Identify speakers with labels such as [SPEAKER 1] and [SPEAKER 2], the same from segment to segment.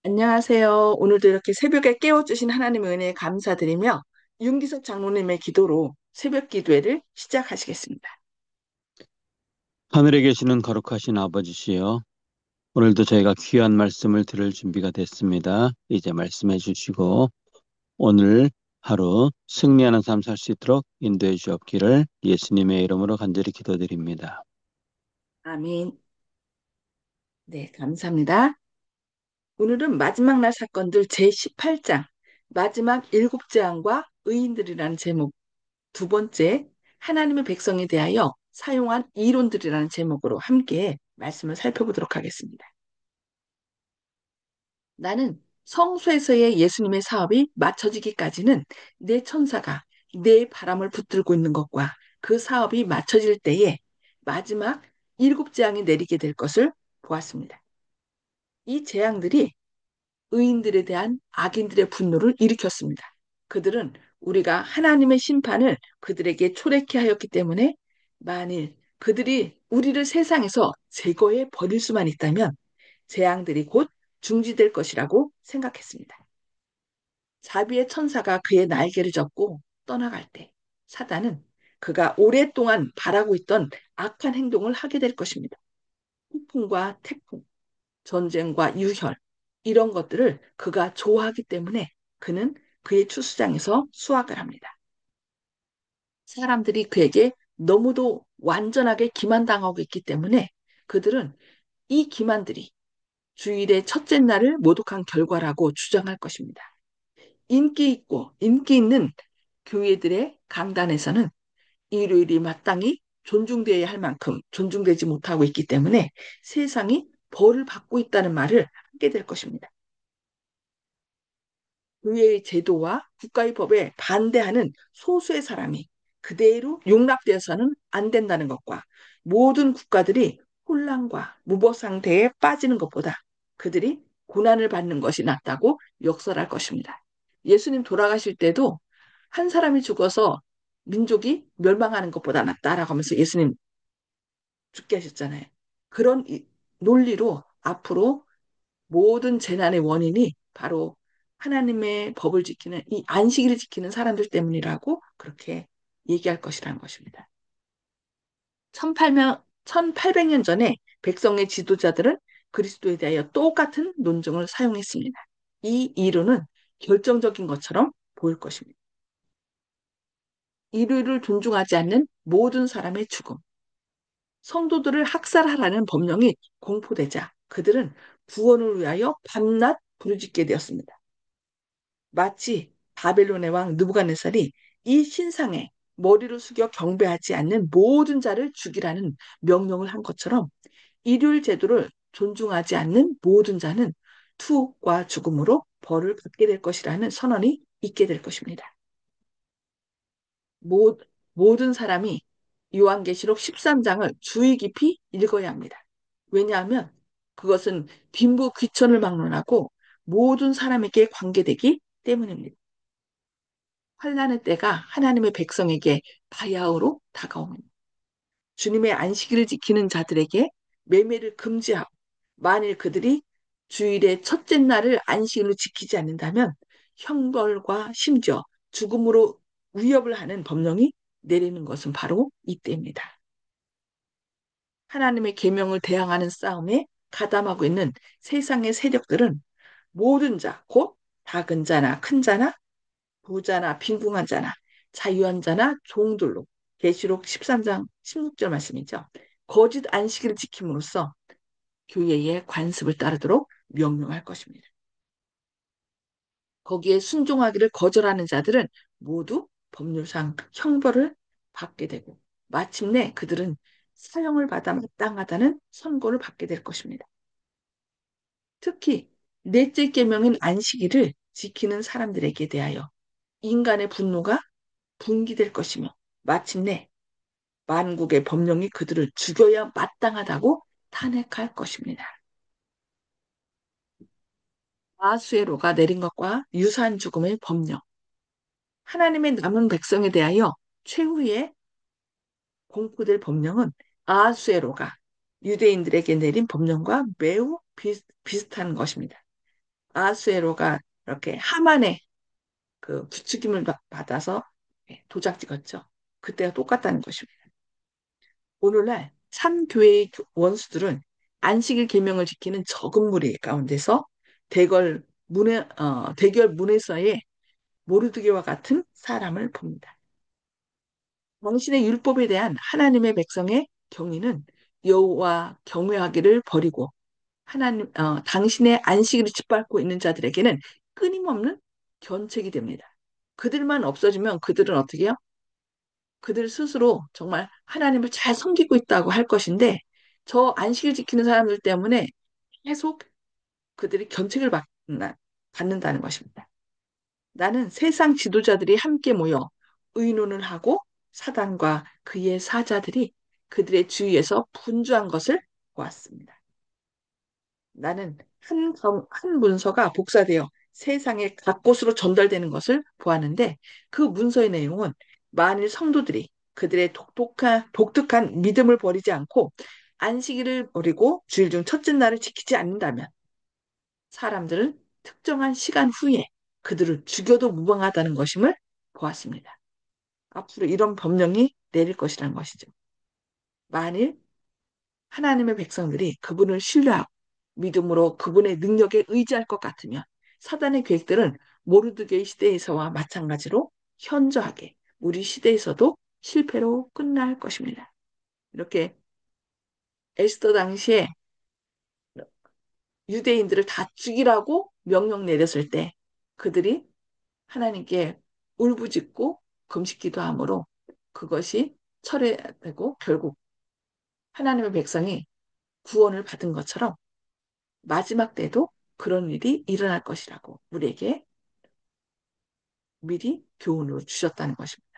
[SPEAKER 1] 안녕하세요. 오늘도 이렇게 새벽에 깨워주신 하나님의 은혜에 감사드리며 윤기석 장로님의 기도로 새벽 기도회를 시작하시겠습니다.
[SPEAKER 2] 하늘에 계시는 거룩하신 아버지시여, 오늘도 저희가 귀한 말씀을 들을 준비가 됐습니다. 이제 말씀해 주시고 오늘 하루 승리하는 삶 살 수 있도록 인도해 주옵기를 예수님의 이름으로 간절히 기도드립니다.
[SPEAKER 1] 아멘. 네, 감사합니다. 오늘은 마지막 날 사건들 제18장, 마지막 7재앙과 의인들이라는 제목, 두 번째, 하나님의 백성에 대하여 사용한 이론들이라는 제목으로 함께 말씀을 살펴보도록 하겠습니다. 나는 성소에서의 예수님의 사업이 맞춰지기까지는 내 천사가 내 바람을 붙들고 있는 것과 그 사업이 맞춰질 때에 마지막 7재앙이 내리게 될 것을 보았습니다. 이 재앙들이 의인들에 대한 악인들의 분노를 일으켰습니다. 그들은 우리가 하나님의 심판을 그들에게 초래케 하였기 때문에 만일 그들이 우리를 세상에서 제거해 버릴 수만 있다면 재앙들이 곧 중지될 것이라고 생각했습니다. 자비의 천사가 그의 날개를 접고 떠나갈 때 사단은 그가 오랫동안 바라고 있던 악한 행동을 하게 될 것입니다. 폭풍과 태풍, 전쟁과 유혈, 이런 것들을 그가 좋아하기 때문에 그는 그의 추수장에서 수확을 합니다. 사람들이 그에게 너무도 완전하게 기만당하고 있기 때문에 그들은 이 기만들이 주일의 첫째 날을 모독한 결과라고 주장할 것입니다. 인기 있고 인기 있는 교회들의 강단에서는 일요일이 마땅히 존중되어야 할 만큼 존중되지 못하고 있기 때문에 세상이 벌을 받고 있다는 말을 하게 될 것입니다. 의회의 제도와 국가의 법에 반대하는 소수의 사람이 그대로 용납되어서는 안 된다는 것과 모든 국가들이 혼란과 무법 상태에 빠지는 것보다 그들이 고난을 받는 것이 낫다고 역설할 것입니다. 예수님 돌아가실 때도 한 사람이 죽어서 민족이 멸망하는 것보다 낫다라고 하면서 예수님 죽게 하셨잖아요. 그런 논리로 앞으로 모든 재난의 원인이 바로 하나님의 법을 지키는 이 안식일을 지키는 사람들 때문이라고 그렇게 얘기할 것이라는 것입니다. 1800년 전에 백성의 지도자들은 그리스도에 대하여 똑같은 논증을 사용했습니다. 이 이론은 결정적인 것처럼 보일 것입니다. 인류를 존중하지 않는 모든 사람의 죽음, 성도들을 학살하라는 법령이 공포되자 그들은 구원을 위하여 밤낮 부르짖게 되었습니다. 마치 바벨론의 왕 느부갓네살이 이 신상에 머리를 숙여 경배하지 않는 모든 자를 죽이라는 명령을 한 것처럼 일요일 제도를 존중하지 않는 모든 자는 투옥과 죽음으로 벌을 받게 될 것이라는 선언이 있게 될 것입니다. 모, 모든 사람이 요한계시록 13장을 주의 깊이 읽어야 합니다. 왜냐하면 그것은 빈부 귀천을 막론하고 모든 사람에게 관계되기 때문입니다. 환란의 때가 하나님의 백성에게 바야흐로 다가옵니다. 주님의 안식일을 지키는 자들에게 매매를 금지하고 만일 그들이 주일의 첫째 날을 안식일로 지키지 않는다면 형벌과 심지어 죽음으로 위협을 하는 법령이 내리는 것은 바로 이때입니다. 하나님의 계명을 대항하는 싸움에 가담하고 있는 세상의 세력들은 모든 자, 곧 작은 자나 큰 자나 부자나 빈궁한 자나 자유한 자나 종들로 계시록 13장 16절 말씀이죠. 거짓 안식일을 지킴으로써 교회의 관습을 따르도록 명령할 것입니다. 거기에 순종하기를 거절하는 자들은 모두 법률상 형벌을 받게 되고 마침내 그들은 사형을 받아 마땅하다는 선고를 받게 될 것입니다. 특히 넷째 계명인 안식일을 지키는 사람들에게 대하여 인간의 분노가 분기될 것이며 마침내 만국의 법령이 그들을 죽여야 마땅하다고 탄핵할 것입니다. 아수에로가 내린 것과 유사한 죽음의 법령, 하나님의 남은 백성에 대하여 최후의 공포될 법령은 아수에로가 유대인들에게 내린 법령과 매우 비슷한 것입니다. 아하수에로가 이렇게 하만의 그 부추김을 받아서 도장 찍었죠. 그때가 똑같다는 것입니다. 오늘날 참교회의 원수들은 안식일 계명을 지키는 적은 무리 가운데서 대결 문에서의 모르드게와 같은 사람을 봅니다. 당신의 율법에 대한 하나님의 백성의 경위는 여호와 경외하기를 버리고 당신의 안식일을 짓밟고 있는 자들에게는 끊임없는 견책이 됩니다. 그들만 없어지면 그들은 어떻게 해요? 그들 스스로 정말 하나님을 잘 섬기고 있다고 할 것인데 저 안식일 지키는 사람들 때문에 계속 그들이 받는다는 것입니다. 나는 세상 지도자들이 함께 모여 의논을 하고 사단과 그의 사자들이 그들의 주위에서 분주한 것을 보았습니다. 나는 한 문서가 복사되어 세상의 각 곳으로 전달되는 것을 보았는데 그 문서의 내용은 만일 성도들이 그들의 독특한 믿음을 버리지 않고 안식일을 버리고 주일 중 첫째 날을 지키지 않는다면 사람들은 특정한 시간 후에 그들을 죽여도 무방하다는 것임을 보았습니다. 앞으로 이런 법령이 내릴 것이라는 것이죠. 만일 하나님의 백성들이 그분을 신뢰하고 믿음으로 그분의 능력에 의지할 것 같으면 사단의 계획들은 모르드게의 시대에서와 마찬가지로 현저하게 우리 시대에서도 실패로 끝날 것입니다. 이렇게 에스더 당시에 유대인들을 다 죽이라고 명령 내렸을 때 그들이 하나님께 울부짖고 금식기도 함으로 그것이 철회되고 결국 하나님의 백성이 구원을 받은 것처럼 마지막 때도 그런 일이 일어날 것이라고 우리에게 미리 교훈으로 주셨다는 것입니다.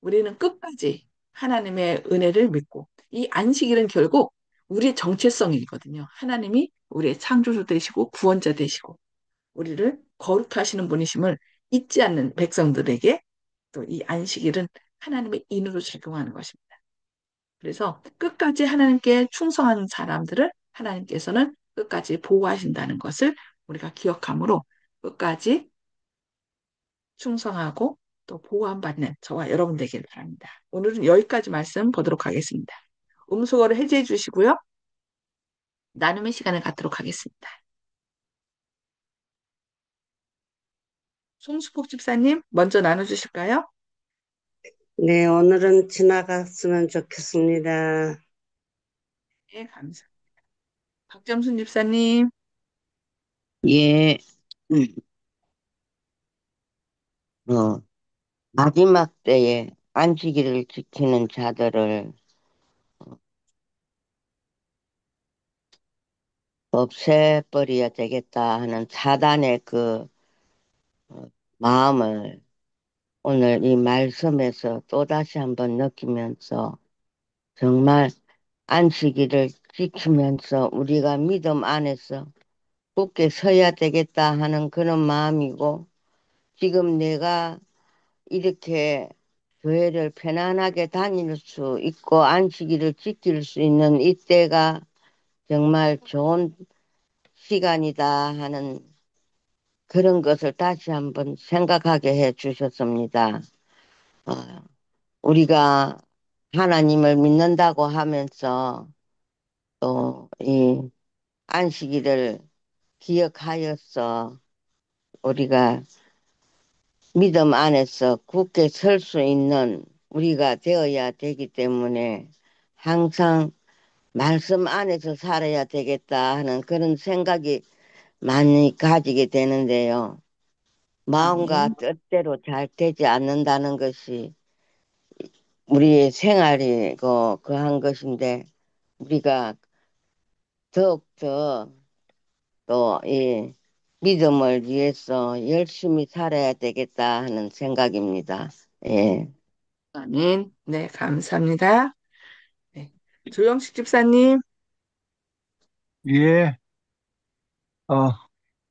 [SPEAKER 1] 우리는 끝까지 하나님의 은혜를 믿고 이 안식일은 결국 우리의 정체성이거든요. 하나님이 우리의 창조주 되시고 구원자 되시고 우리를 거룩하시는 분이심을 잊지 않는 백성들에게 또 이 안식일은 하나님의 인으로 작용하는 것입니다. 그래서 끝까지 하나님께 충성하는 사람들을 하나님께서는 끝까지 보호하신다는 것을 우리가 기억하므로 끝까지 충성하고 또 보호받는 저와 여러분 되길 바랍니다. 오늘은 여기까지 말씀 보도록 하겠습니다. 음소거를 해제해 주시고요. 나눔의 시간을 갖도록 하겠습니다. 송수복 집사님 먼저 나눠주실까요?
[SPEAKER 3] 네, 오늘은 지나갔으면 좋겠습니다.
[SPEAKER 1] 네, 감사합니다. 박점순 집사님,
[SPEAKER 4] 예, 음, 어, 마지막 때에 안식일을 지키는 자들을 없애버려야 되겠다 하는 사단의 그 어, 마음을 오늘 이 말씀에서 또다시 한번 느끼면서 정말 안식일을 지키면서 우리가 믿음 안에서 굳게 서야 되겠다 하는 그런 마음이고 지금 내가 이렇게 교회를 편안하게 다닐 수 있고 안식일을 지킬 수 있는 이때가 정말 좋은 시간이다 하는 그런 것을 다시 한번 생각하게 해 주셨습니다. 어, 우리가 하나님을 믿는다고 하면서 또 이 안식일을 기억하여서 우리가 믿음 안에서 굳게 설 수 있는 우리가 되어야 되기 때문에 항상 말씀 안에서 살아야 되겠다 하는 그런 생각이 많이 가지게 되는데요. 마음과
[SPEAKER 1] 아멘.
[SPEAKER 4] 뜻대로 잘 되지 않는다는 것이 우리의 생활이고 그한 것인데 우리가 더욱더 또 이 믿음을 위해서 열심히 살아야 되겠다 하는 생각입니다. 예.
[SPEAKER 1] 아멘. 네, 감사합니다. 네. 조영식 집사님,
[SPEAKER 5] 예, 어,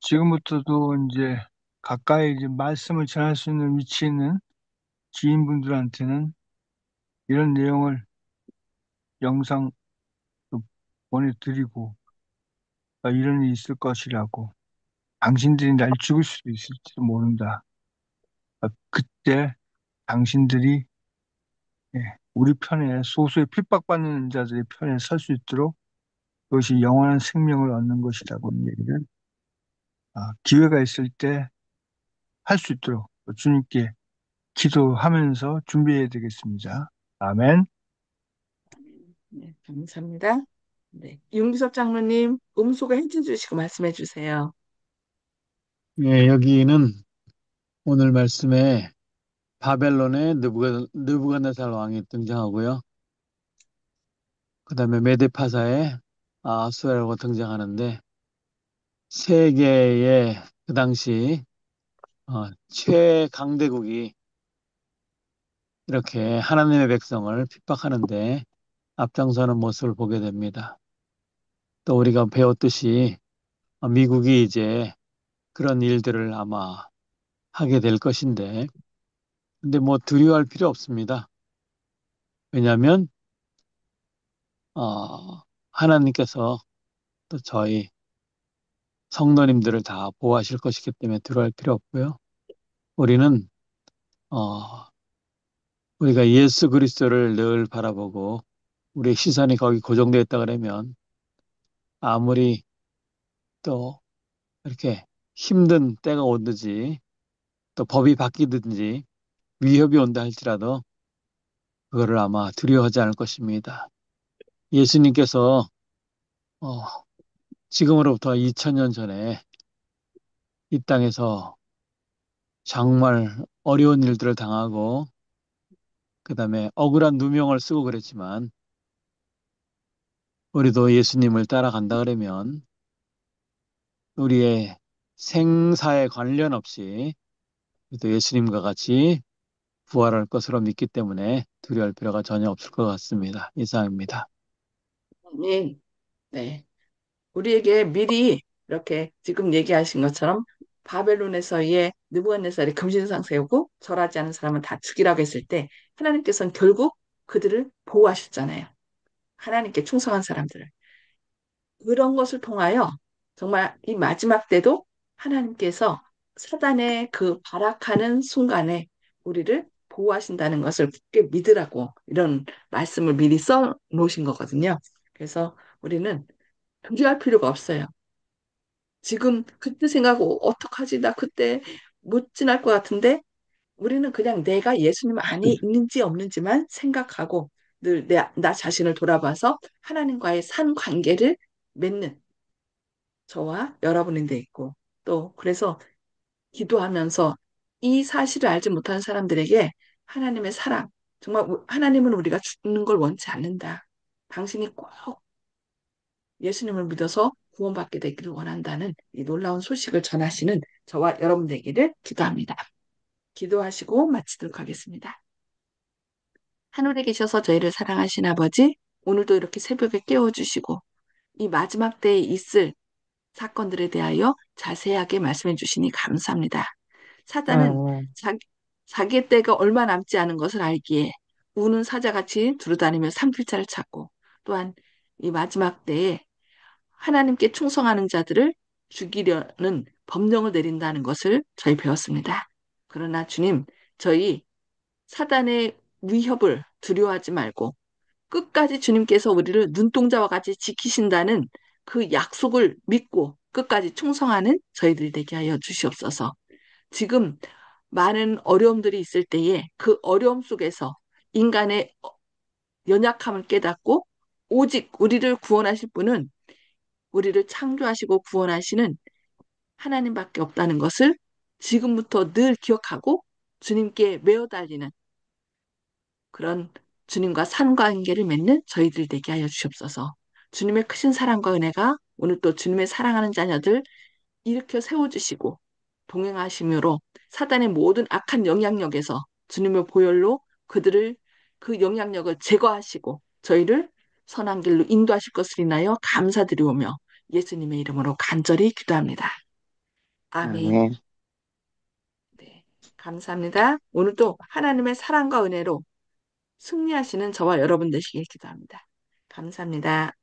[SPEAKER 5] 지금부터도 이제 가까이 이제 말씀을 전할 수 있는 위치에 있는 지인분들한테는 이런 내용을 영상 보내드리고 이런 일이 있을 것이라고. 당신들이 날 죽일 수도 있을지도 모른다. 그때 당신들이 예, 우리 편에 소수의 핍박받는 자들의 편에 설 수 있도록 그것이 영원한 생명을 얻는 것이라고 얘기를 기회가 있을 때 할 수 있도록 주님께 기도하면서 준비해야 되겠습니다. 아멘.
[SPEAKER 1] 네, 감사합니다. 네, 윤기섭 장로님, 음소거 해제 주시고 말씀해 주세요.
[SPEAKER 2] 예, 여기는 오늘 말씀에 바벨론의 느부갓네살 왕이 등장하고요. 그 다음에 메데파사의 아수에라고 등장하는데 세계의 그 당시 최강대국이 이렇게 하나님의 백성을 핍박하는데 앞장서는 모습을 보게 됩니다. 또 우리가 배웠듯이 미국이 이제 그런 일들을 아마 하게 될 것인데 근데 뭐 두려워할 필요 없습니다. 왜냐하면 하나님께서 또 저희 성도님들을 다 보호하실 것이기 때문에 두려워할 필요 없고요. 우리는 어, 우리가 예수 그리스도를 늘 바라보고 우리의 시선이 거기 고정되어 있다 그러면 아무리 또 이렇게 힘든 때가 오든지 또 법이 바뀌든지 위협이 온다 할지라도 그거를 아마 두려워하지 않을 것입니다. 예수님께서 어, 지금으로부터 2000년 전에 이 땅에서 정말 어려운 일들을 당하고 그 다음에 억울한 누명을 쓰고 그랬지만 우리도 예수님을 따라간다 그러면 우리의 생사에 관련 없이 우리도 예수님과 같이 부활할 것으로 믿기 때문에 두려워할 필요가 전혀 없을 것 같습니다. 이상입니다.
[SPEAKER 1] 네, 네. 우리에게 미리 이렇게 지금 얘기하신 것처럼 바벨론에서의 느부갓네살이 금신상 세우고 절하지 않은 사람은 다 죽이라고 했을 때 하나님께서는 결국 그들을 보호하셨잖아요. 하나님께 충성한 사람들을. 그런 것을 통하여 정말 이 마지막 때도 하나님께서 사단의 그 발악하는 순간에 우리를 보호하신다는 것을 굳게 믿으라고 이런 말씀을 미리 써 놓으신 거거든요. 그래서 우리는 두려워할 필요가 없어요. 지금 그때 생각하고 어떡하지? 나 그때 못 지날 것 같은데 우리는 그냥 내가 예수님 안에 있는지 없는지만 생각하고 늘 나 자신을 돌아봐서 하나님과의 산 관계를 맺는 저와 여러분인데 있고 또 그래서 기도하면서 이 사실을 알지 못하는 사람들에게 하나님의 사랑 정말 하나님은 우리가 죽는 걸 원치 않는다. 당신이 꼭 예수님을 믿어서 구원받게 되기를 원한다는 이 놀라운 소식을 전하시는 저와 여러분 되기를 기도합니다. 기도하시고 마치도록 하겠습니다. 하늘에 계셔서 저희를 사랑하신 아버지, 오늘도 이렇게 새벽에 깨워주시고 이 마지막 때에 있을 사건들에 대하여 자세하게 말씀해 주시니 감사합니다. 사단은
[SPEAKER 4] 아,
[SPEAKER 1] 자기의 때가 얼마 남지 않은 것을 알기에 우는 사자같이 두루다니며 산필자를 찾고 또한 이 마지막 때에 하나님께 충성하는 자들을 죽이려는 법령을 내린다는 것을 저희 배웠습니다. 그러나 주님, 저희 사단의 위협을 두려워하지 말고 끝까지 주님께서 우리를 눈동자와 같이 지키신다는 그 약속을 믿고 끝까지 충성하는 저희들 되게 하여 주시옵소서. 지금 많은 어려움들이 있을 때에 그 어려움 속에서 인간의 연약함을 깨닫고 오직 우리를 구원하실 분은 우리를 창조하시고 구원하시는 하나님밖에 없다는 것을 지금부터 늘 기억하고 주님께 매어 달리는 그런 주님과 산관계를 맺는 저희들 되게 하여 주시옵소서. 주님의 크신 사랑과 은혜가 오늘 또 주님의 사랑하는 자녀들 일으켜 세워주시고 동행하심으로 사단의 모든 악한 영향력에서 주님의 보혈로 그들을 그 영향력을 제거하시고 저희를 선한 길로 인도하실 것을 인하여 감사드리오며 예수님의 이름으로 간절히 기도합니다. 아멘.
[SPEAKER 4] 아멘.
[SPEAKER 1] 네, 감사합니다. 오늘도 하나님의 사랑과 은혜로 승리하시는 저와 여러분 되시길 기도합니다. 감사합니다.